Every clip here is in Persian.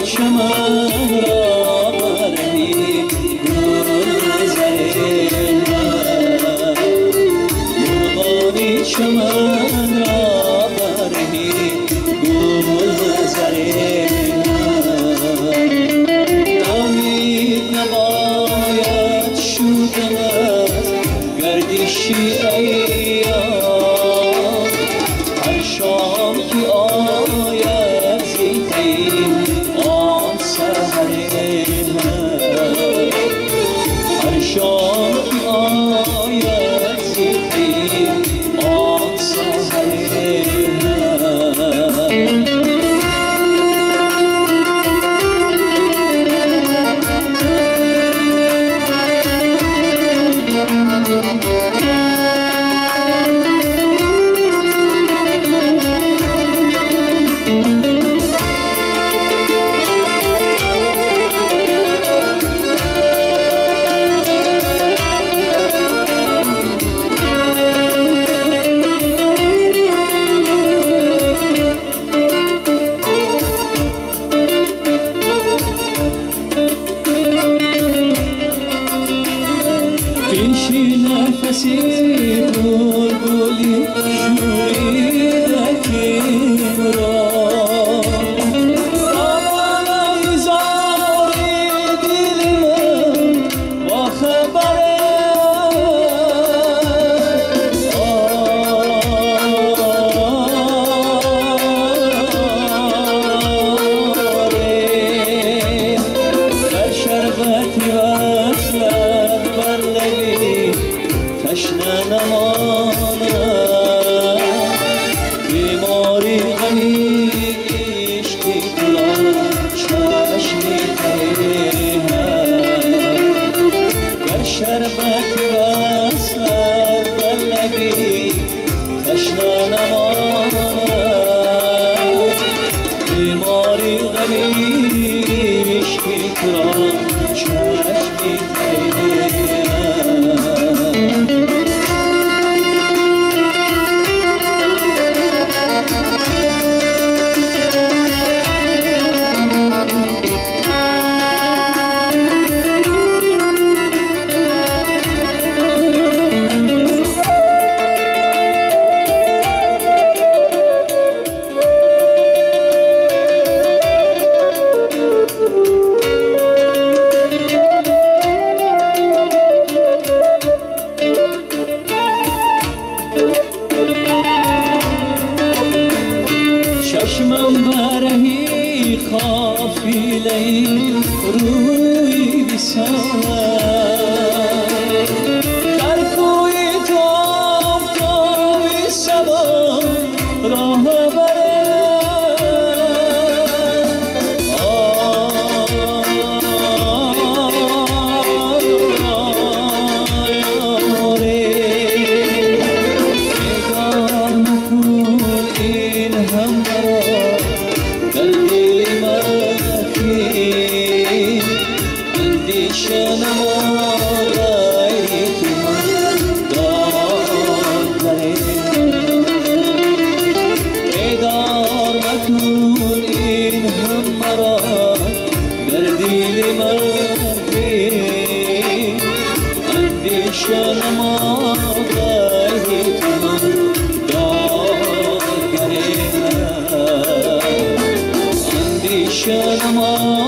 چمن را برهی گلزار من، مرغانی چمن را برهی گلزار من. امید نباید شدن از گردشی ایام، هر شام که آید زیدی آن سحر من، هر شام که آید زیدی آن سحر من. پیشی نفسی بلبلی شوریدکی را، آوانای زاری دل من با خبره، در شربتی وصلت بر لبی تشنه نماند، بیماری غمی عشقی کلا چشمی تیهد، در شربت وصلت بر لبی تشنه نماند، بیماری غمی عشقی کلا چشمی تیهد. چشمم برهی قافله روی بسان، در کوی تو آفتابی صبا راه بره، نگاه نکن این هم اندیشه نمای تو من داد داره، بیدار مکن این هم مرا در دل من، اندیشه نمای تو من داد داره، اندیشه نمای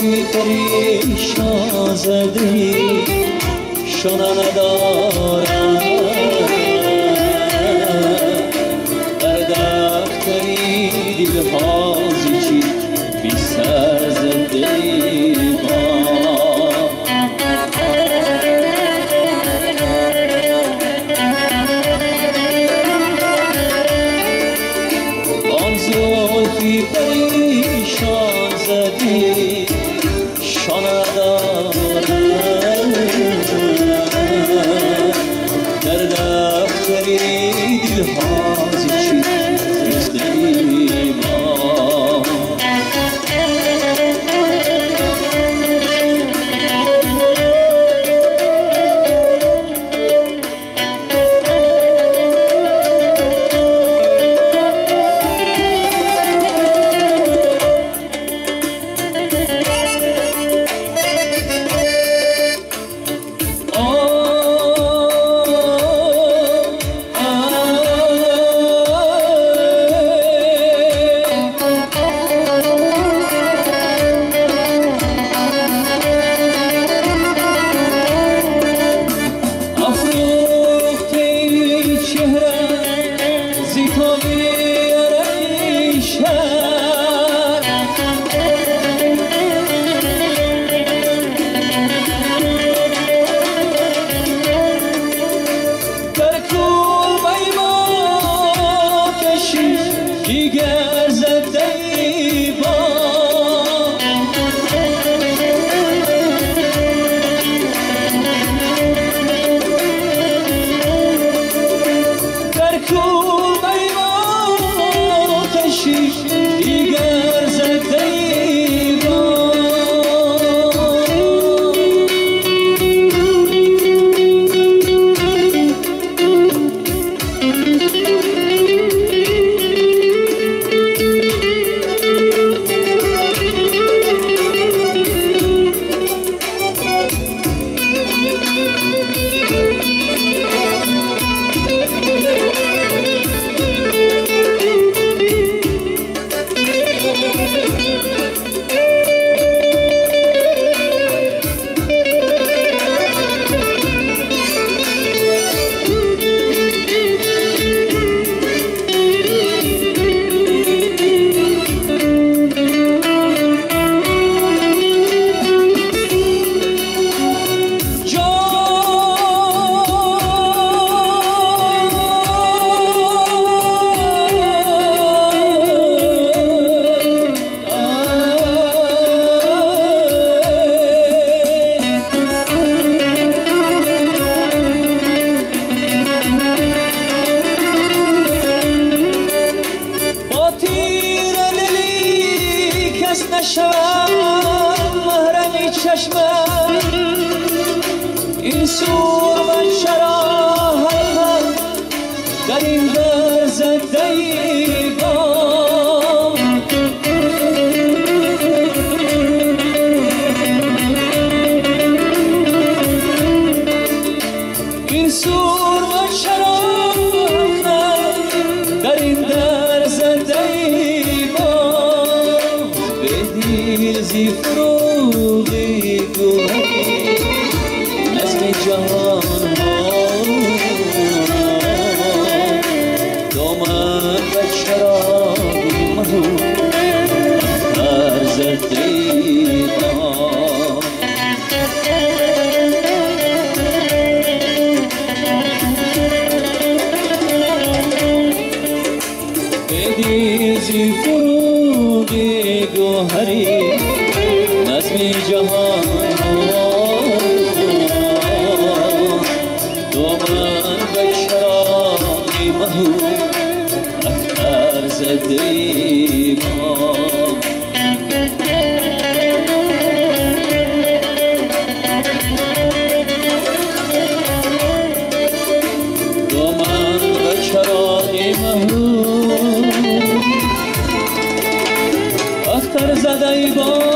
زلفی پریشان زدی شنا ندارم در دفتری دلها زیچی بی سر زندگی آن زلفی پریشان زدی شانه دارم در دفتری دلها زیچی زندگی دیگر زده با در کوبه آتشی دیگر زده با نشوم محرم چشمم این سور و شراحت در این در زده با این سور و شراحت در این در زده زی فروغی گوهی نظم جهان ها دامن و شرابی مهو در زدی بدی زی فروغی گوهری نظم جهان دامن به شرابی مهو اختر زدی ما دامن به شرابی مهو اختر زدی با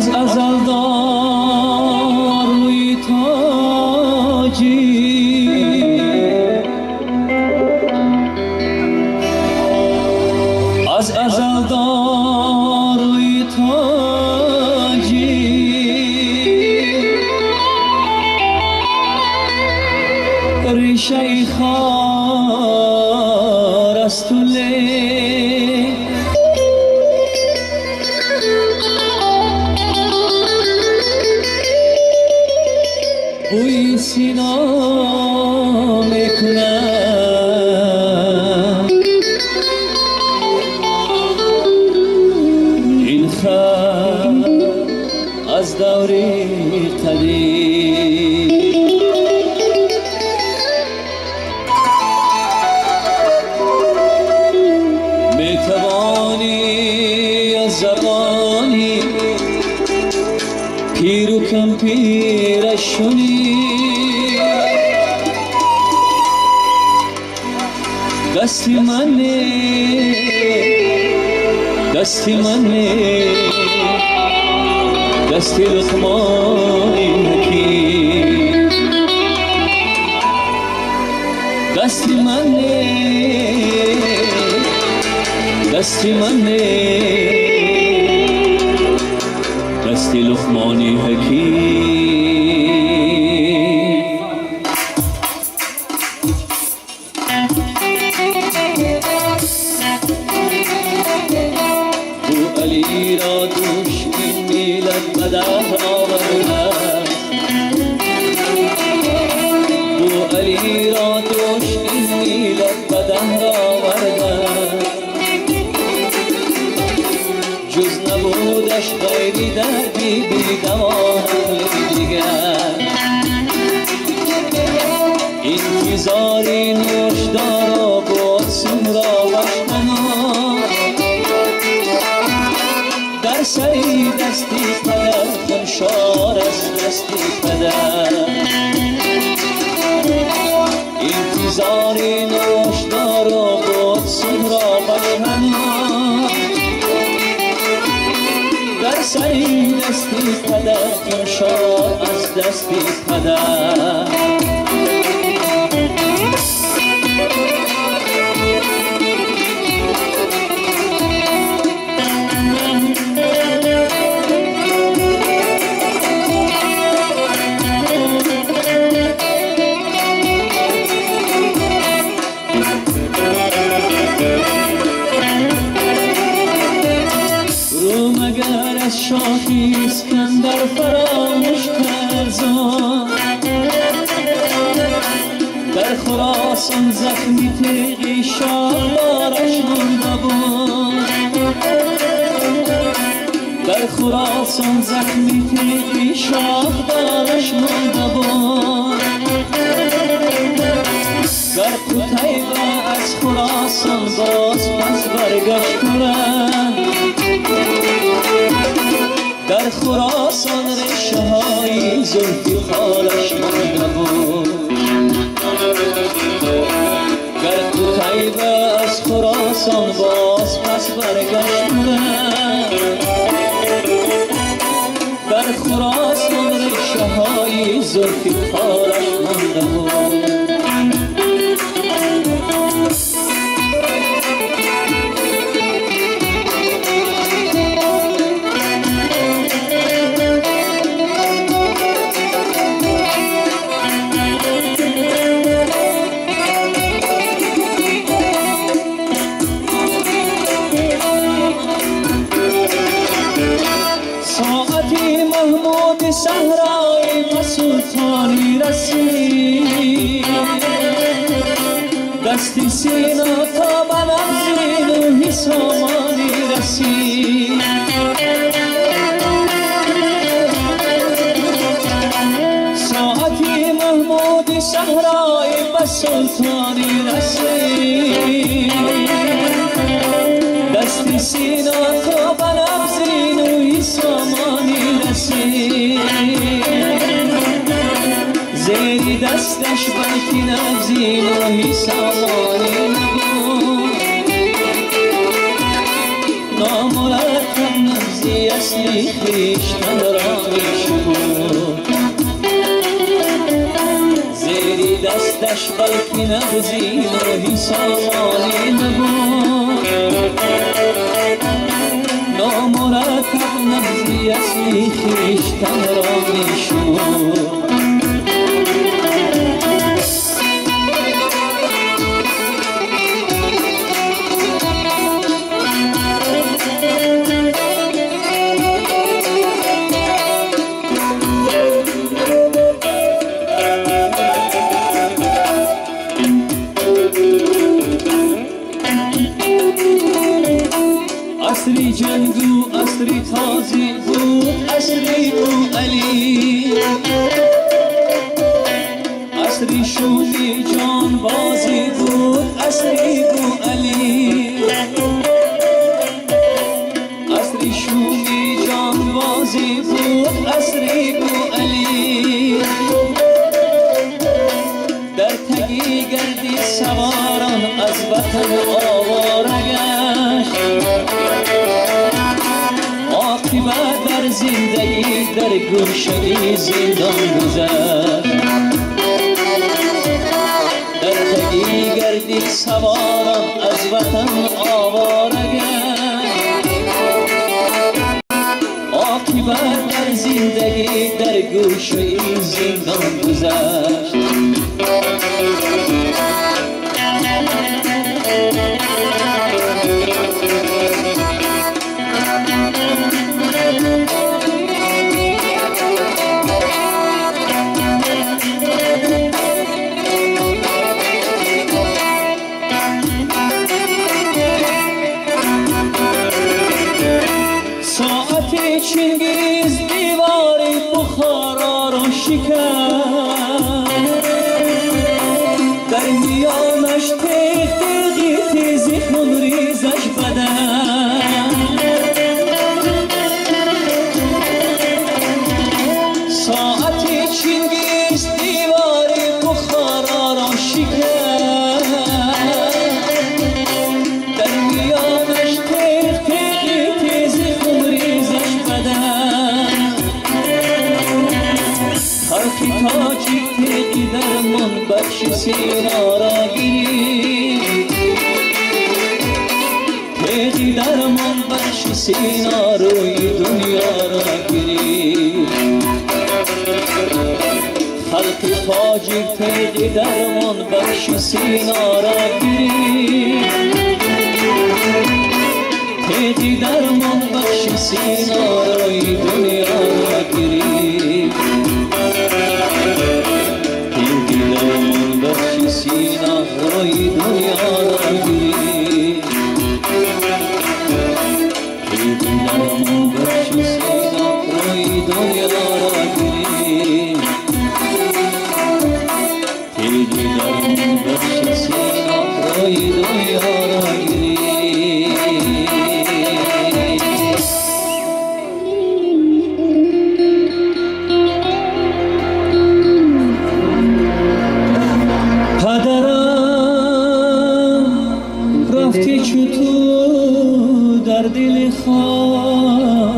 از ازل دار روی تاجی از ازل دار روی تاجی ریشه خار است تو بوی سینا میکنم این خط از دوری قدیم میتوانی از زبانی پیر و کم پیرش شنی دستی منه دستی لقمانی حکیم دستی منه دستی لقمانی حکیم بو علی را دوش این میلت بدر آورد بو علی را دوش این میلت بدر آورد جز نبودش غیری دردی بی دوام دیگر انتظاری نوشدار و بوسم را بشمنا در سری دستی پدر خونشار از دستی پدر انتظاری نوشدار و بوسم را بشمنا در سری دستی پدر خونشار از دستی پدر مگر از شاهی اسکندر فراموش کرزان در خراسان زخمی تیغی شاهدارش مانده بود در خراسان زخمی تیغی شاهدارش مانده بود در قتیبه از خراسان باز پس برگشت کنند در خراسان ریشه های زلفی خالش مانده بود در قتیبه از خراسان باز پس برگشت در خراسان ریشه های زلفی خالش مانده بود محمود صحرای سلطانی رسید دستی سینا تا بنفزین و حسامانی رسید ساعتی محمود صحرای سلطانی رسید دستی سینا تا بنفزین و حسامانی زیری دستش بلکی نبزین و حسامانی نبود نامرتب نبزی اصلی خویشتن را میشمرد زیری دستش بلکه نبزین و حسابانی نبود نامرتب نبزی اصلی خویشتن را میشمرد عصری جنگو عصری تازی بود عصری او علی عصری شومی جان بازی بود عصری او علی عصری شومی جان بازی بود عصری او علی در تگی گردی سواران از وطن آواره گشت عاقبت در زندگی در گمشدگی زندان گذشت در تگی گردی سواران از وطن آواره گشت عاقبت در زندگی در گوشه زندان گذشت چنگیز دیواری بخارا را شکست در میانش تیغ تیغی تیزی خون ریزش بدن ساعتی چنگیز دیواری بخارا را شکست در میانش تیغ تیغی تیزی خون ریزش خلقی تاجیک تیغی درمان بخش سینا را گیری تیغی درمان بخش سینا روی دنیا را گیری خلقی تاجیک تیغی درمان بخش سینا را گیری تیغی درمان بخش سینا روی دنیا را گیری تیغی درمان بخش سینا روی دنیا را گیری تیغی درمان بخش سینا روی دنیا را گیری تیغی درمان بخش سینا روی دنیا را گیری رفتی چطور در دل خواهد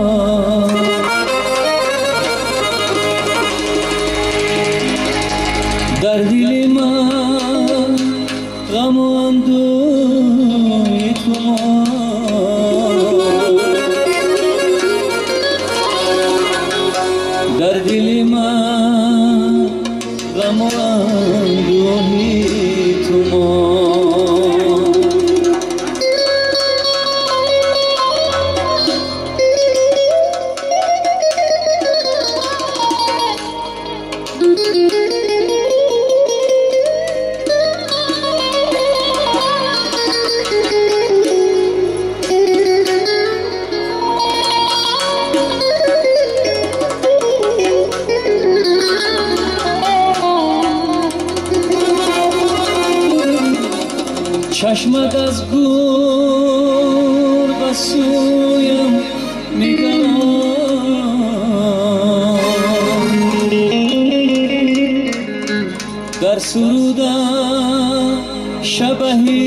در دل من غم و اندوه تو در دل من غم و اندوه تو چشمت از گور به سویم نگاه در سرودم شبهی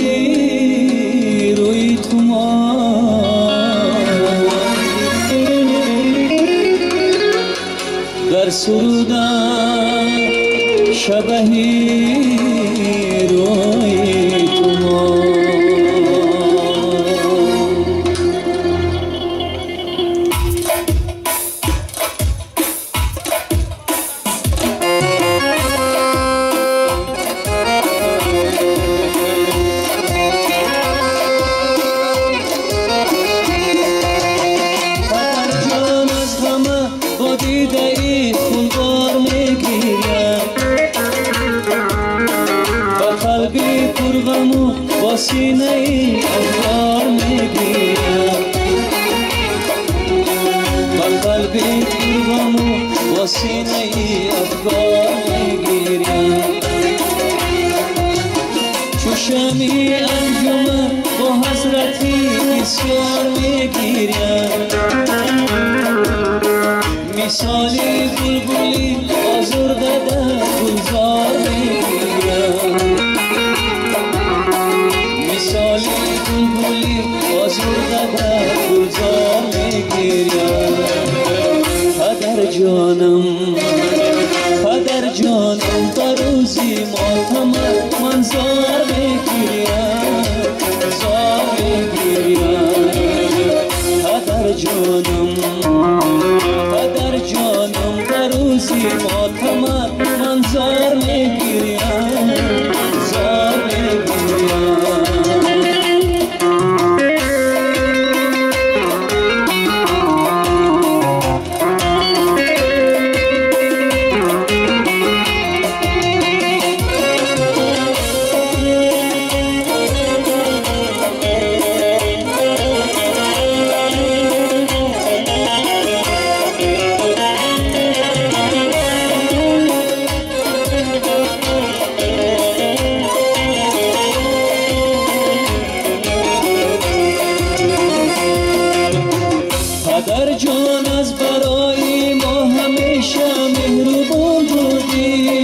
روی تو ما در سرودن شبهی روی تو ما. با سینه ای افکار میگیرم، با قلبی پرغم با سینه ای افکار میگیرم. چو شمعی انجمن با حضرتی بسیار میگیرم، مثالی بلبلی آزرده در گلزار میگیرم، مثالی بلبلی آزرده در گلزار میگیرم. پدر جانم پدر جانم در روزی ماتم من زار میگیرم، زار میگیرم. پدر جانم پدر جانم در روزی ماتم من زار میگیرم، زار میگیرم. پدر جان از برای ما همیشه مهربان بودی،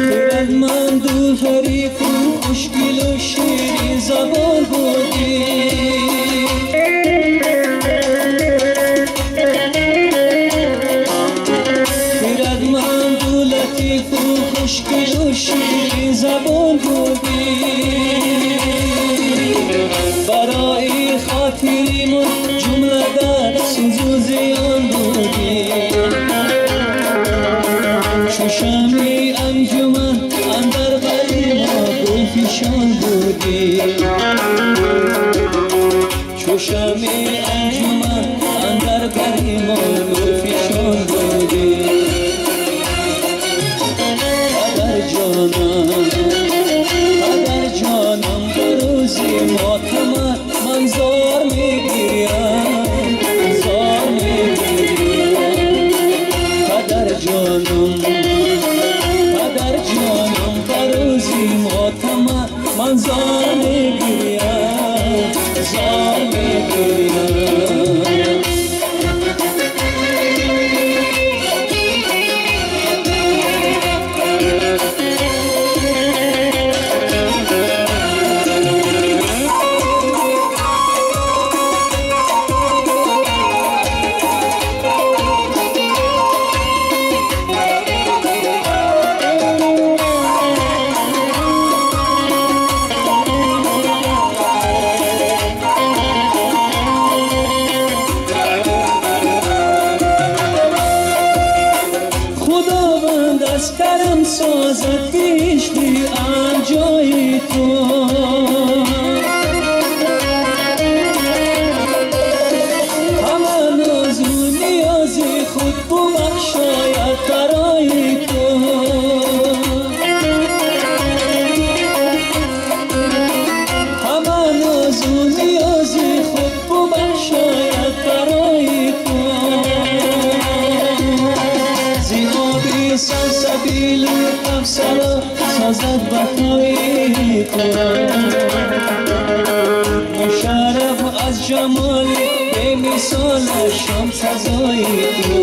خردمند و حریف و خوشگل و شیرین زبان بودی. خردمند و لطیف و خوشگل و شیرین زبان بودی. برای خاطری من جمله در سوز زیان بودی. چو شمعی انجمن اندر بر ما گلفشان بودی، چو شمعی انجمن اندر بر ما گلفشان بودی. پدر جانم پدر جانم در روزی ماتم من زار میگیرم، زار میگیرم. پدر جانم پدر جانم در روزی ماتم من زار میگیرم، زار میگیرم. از کرم سازد پیشتی آن جای تو، همه ناز و نیاز خود ببخشاید برای تو. همه ناز و نیاز خود ببخشاید برای تو. زیابی سلسبیل و افسر سازد وفای تو. مشرف از جمال به مثال شام سزای تو.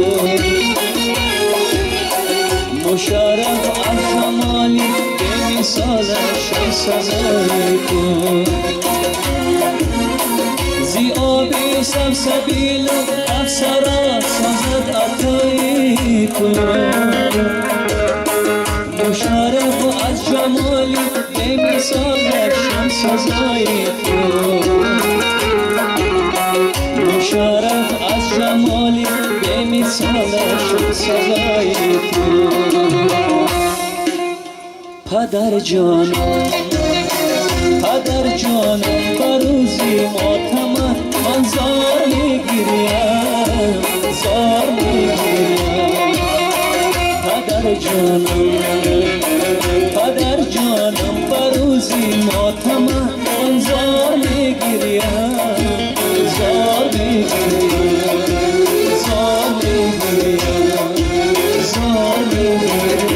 مشرف از جمال به مثال شام سزای تو. سلسبیل افسرا سازد عطایی تو مشرف و از جمالی به مثال شمس سزایی تو مشرف از جمالی به مثال شمس سزایی تو پدر جانم پدر جانم بروزی ماتمم من زار میگیریم زار میگیریم پدر جانم بروزی ماتمم من زار میگیریم زار میگیریم زار میگیریم زار میگیریم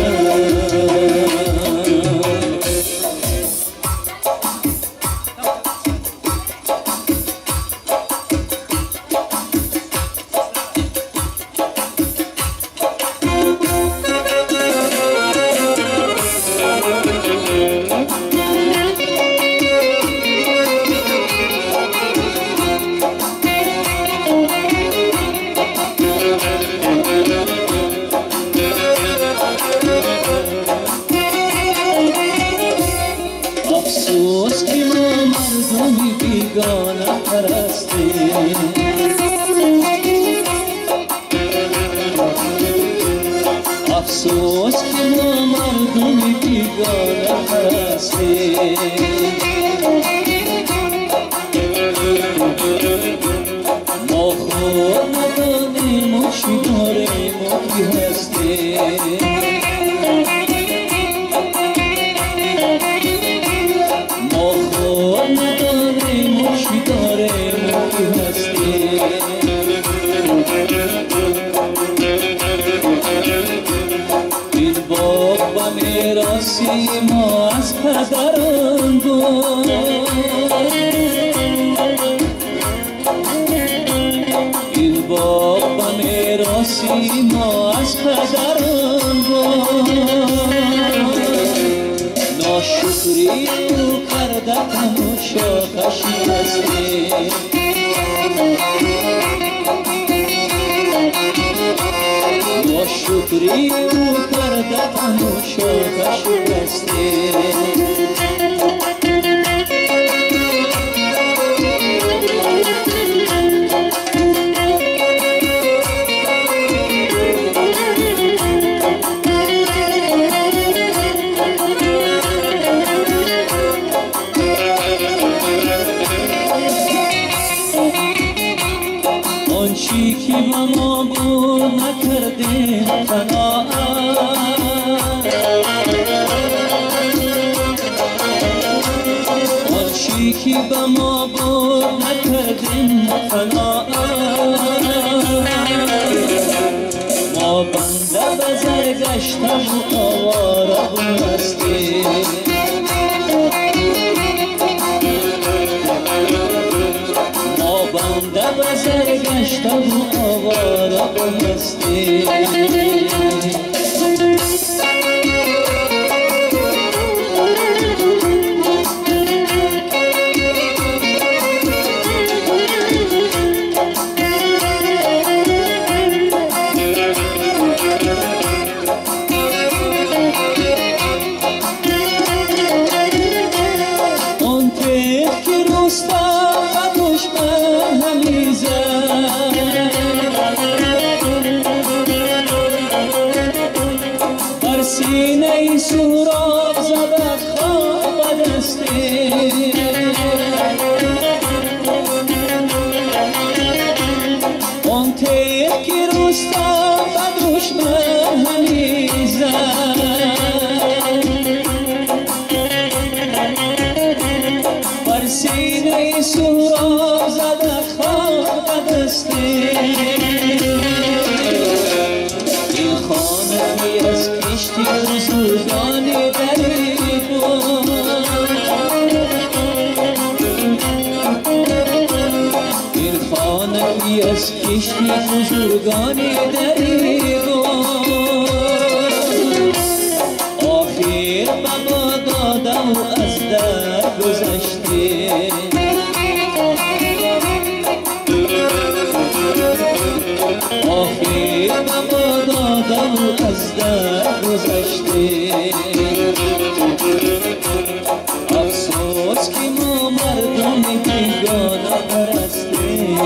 افسوس که ما مردمی بیگانه پرستیم افسوس که ما مردمی بیگانه پرستیم ما خود ندانیم و چی داریم و کی هستیم این باغ و میراثی ما از پدران بود این باغ و میراثی ما از پدران بود ناشکری او کرده تماشا کشیدستیم ناشکری او کرده تماشا کشیدستیم آنچی که با ما بود نکردیم قناعت آنچی که با ما بود نکردیم قناعت ما بنده به زر گشتم و آواره بستیم بنده بزر گشتم و آواره بستیم آن تیغ که رستم و دشمن همی زد بر سینه سهراب زده خواب به دستی آن تیغ که رستم و دشمن همی زد بر سینه سهراب زده خواب به دستی این خانمی از کشتی بزرگانی دری بود این خانمی از کشتی بزرگانی دری بود آخر بابا دادم و از در گذشته گذشته. افسوس که ما مردم بیگانه پرستیم.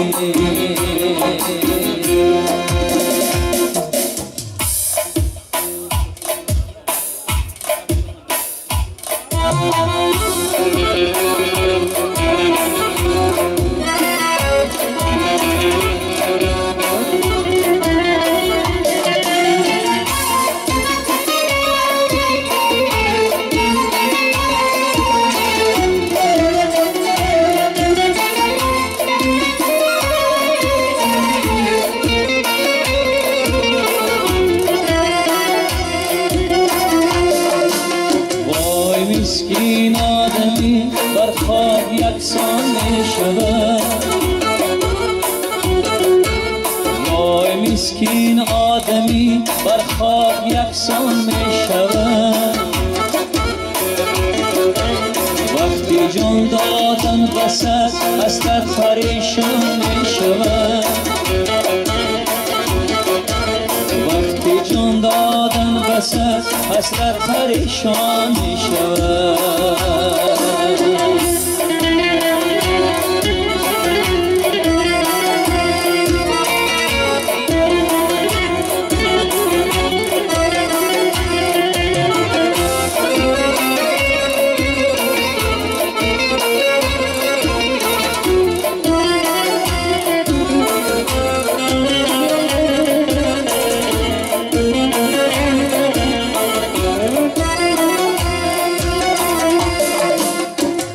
مسکین آدمی بر خاک یکسان می شود. وای مسکین آدمی بر خاک یکسان می شود. وقتی جان دادن بس است حسرت پریشان می شود. وقتی جان دادن بس است حسرت پریشان می شود.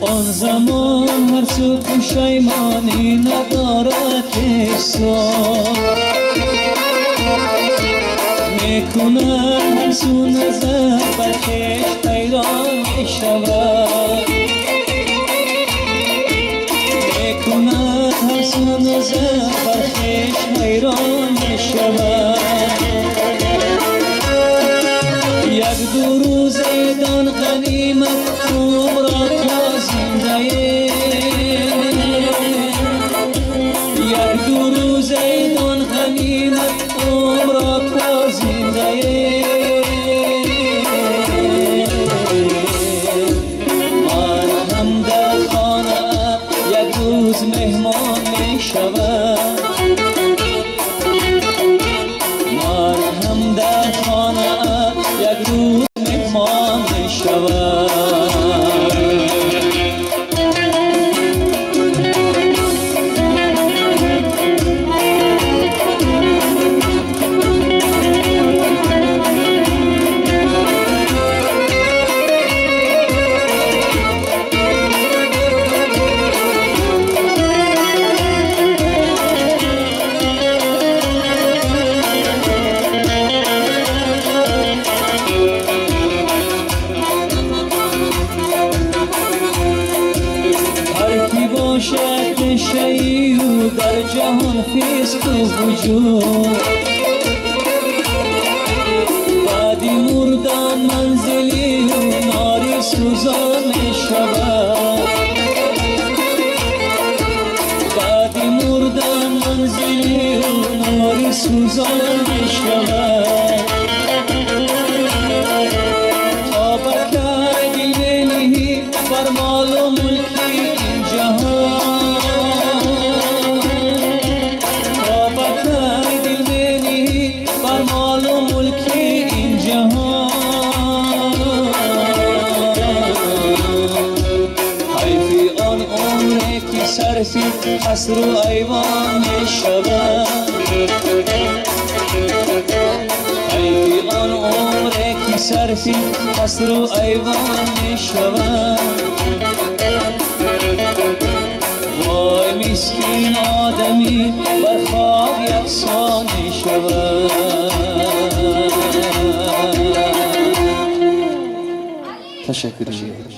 آن زمان هر سو پشیمانی ندارد حساب، میکند هر سو نظر بر خویش حیران میشود. میکند هر سو نظر بر خویش حیران میشود. یک دو روز دان غنیمت عمر را تا زنده، یک دو روز دان غنیمت عمر را تا زنده. من هم در خانه یک روز مهمان می شود. من هم در خانه یک روز مهمان می شود. باشد شیء در جهان فیست و وجود، بعدی مردن منزلی و ناری سوزان می شود. بعدی مردن منزلی و ناری سوزان می شود. تا بکردی بینی بر مال و ملکی این جهان، تا بکردی بینی بر مال و ملکی این جهان. حیفی آن عمری که صرفی قصر و ایوان می شود. حیفی آن عمری که صرفی قصر و ایوان می شود. وای مسکین آدمی بر خاک یکسان می شود. تشکر.